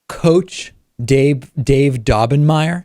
Coach Dave Daubenmire,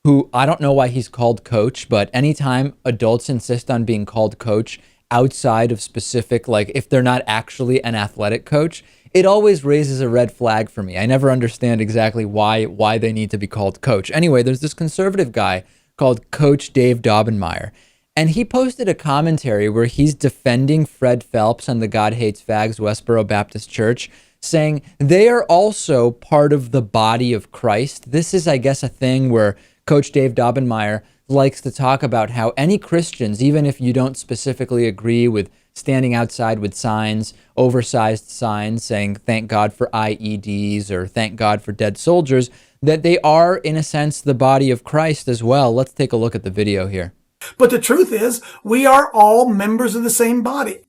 who I don't know why he's called coach, but anytime adults insist on being called coach outside of specific, like if they're not actually an athletic coach, it always raises a red flag for me. I never understand exactly why they need to be called coach. Anyway, there's this conservative guy called Coach Dave Daubenmire, and he posted a commentary where he's defending Fred Phelps and the God Hates Fags Westboro Baptist Church, saying they are also part of the body of Christ. This is, I guess, a thing where Coach Dave Daubenmire likes to talk about how any Christians, even if you don't specifically agree with standing outside with signs, oversized signs saying thank God for IEDs or thank God for dead soldiers, that they are, in a sense, the body of Christ as well. Let's take a look at the video here. But the truth is, we are all members of the same body.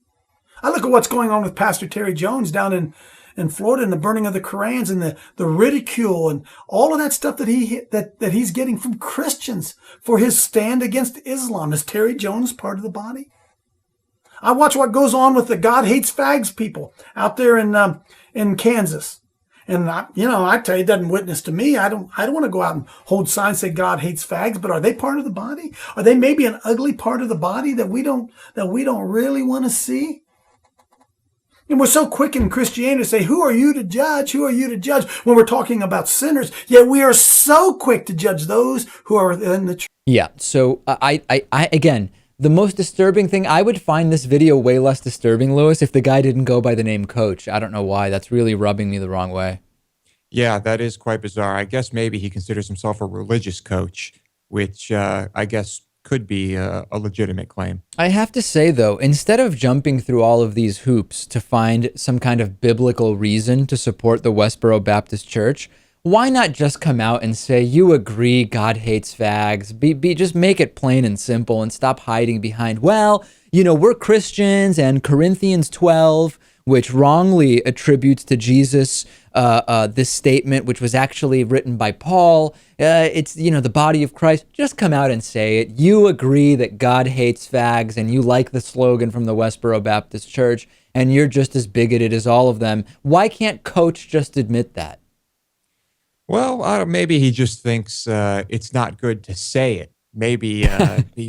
I look at what's going on with Pastor Terry Jones down in Florida and the burning of the Korans and the ridicule and all of that stuff that he's getting from Christians for his stand against Islam. Is Terry Jones part of the body? I watch what goes on with the God Hates Fags people out there in Kansas. And I tell you, it doesn't witness to me. I don't want to go out and hold signs say God hates fags, but are they part of the body? Are they maybe an ugly part of the body that we don't really want to see? And we're so quick in Christianity to say, who are you to judge? Who are you to judge when we're talking about sinners? Yet we are so quick to judge those who are in the church. Yeah. So I again, the most disturbing thing, I would find this video way less disturbing, Lewis, if the guy didn't go by the name Coach. I don't know why. That's really rubbing me the wrong way. Yeah, that is quite bizarre. I guess maybe he considers himself a religious coach, which I guess could be a legitimate claim. I have to say, though, instead of jumping through all of these hoops to find some kind of biblical reason to support the Westboro Baptist Church, why not just come out and say you agree God hates fags? Just make it plain and simple and stop hiding behind, well, we're Christians and Corinthians 12, which wrongly attributes to Jesus this statement, which was actually written by Paul. It's, the body of Christ. Just come out and say it. You agree that God hates fags and you like the slogan from the Westboro Baptist Church and you're just as bigoted as all of them. Why can't Coach just admit that? Well, maybe he just thinks it's not good to say it. Maybe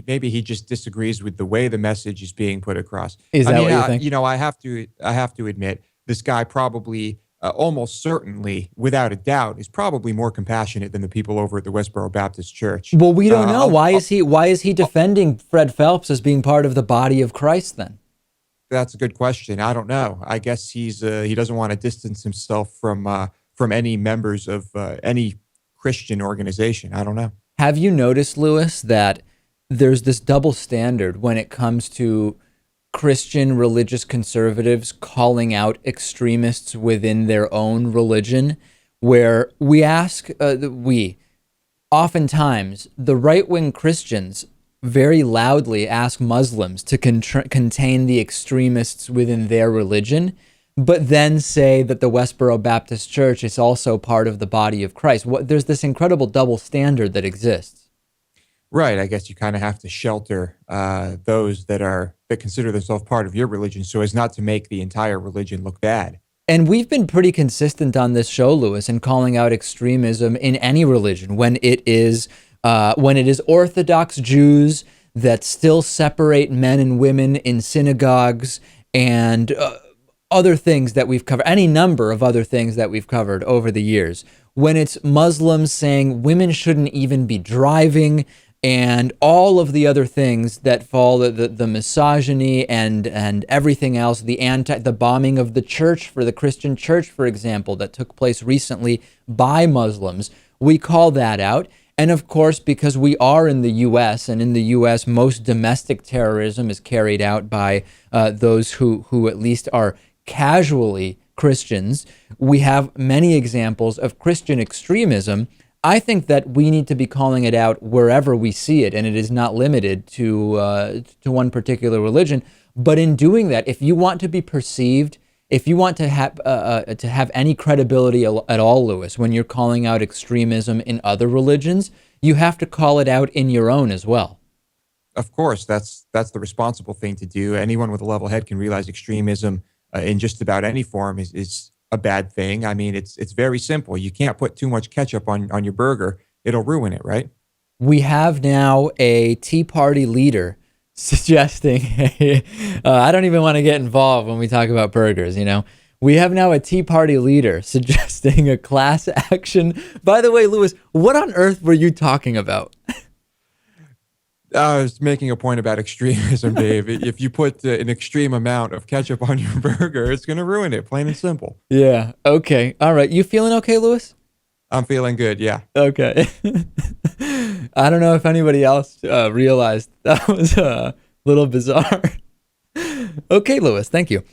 maybe he just disagrees with the way the message is being put across. Is that what you think? I have to admit, this guy probably, almost certainly, without a doubt, is probably more compassionate than the people over at the Westboro Baptist Church. Well, we don't know. Why is he defending Fred Phelps as being part of the body of Christ then? That's a good question. I don't know. I guess he doesn't want to distance himself from any members of any Christian organization. I don't know. Have you noticed, Lewis, that there's this double standard when it comes to Christian religious conservatives calling out extremists within their own religion, where oftentimes the right-wing Christians very loudly ask Muslims to contain the extremists within their religion, but then say that the Westboro Baptist Church is also part of the body of Christ. There's this incredible double standard that exists. Right. I guess you kind of have to shelter those that consider themselves part of your religion so as not to make the entire religion look bad. And we've been pretty consistent on this show, Lewis, in calling out extremism in any religion when it is Orthodox Jews that still separate men and women in synagogues and other things that we've covered, any number of other things that we've covered over the years. When it's Muslims saying women shouldn't even be driving and all of the other things that fall, the misogyny and everything else, the bombing of the church, for the Christian church, for example, that took place recently by Muslims, we call that out. And of course, because we are in the U.S., and in the U.S., most domestic terrorism is carried out by those who at least are casually Christians, we have many examples of Christian extremism. I think that we need to be calling it out wherever we see it, and it is not limited to one particular religion. But in doing that, if you want to be perceived, if you want to have any credibility at all, Lewis, when you're calling out extremism in other religions, you have to call it out in your own as well. Of course, that's the responsible thing to do. Anyone with a level head can realize extremism in just about any form is a bad thing. I mean, it's very simple. You can't put too much ketchup on your burger. It'll ruin it, right? We have now a Tea Party leader suggesting, I don't even want to get involved when we talk about burgers, you know. We have now a Tea Party leader suggesting a class action. By the way, Lewis, what on earth were you talking about? I was making a point about extremism, Dave. If you put an extreme amount of ketchup on your burger, it's going to ruin it, plain and simple. Yeah. Okay. All right. You feeling okay, Lewis? I'm feeling good, yeah. Okay. I don't know if anybody else realized that was a little bizarre. Okay, Lewis, thank you.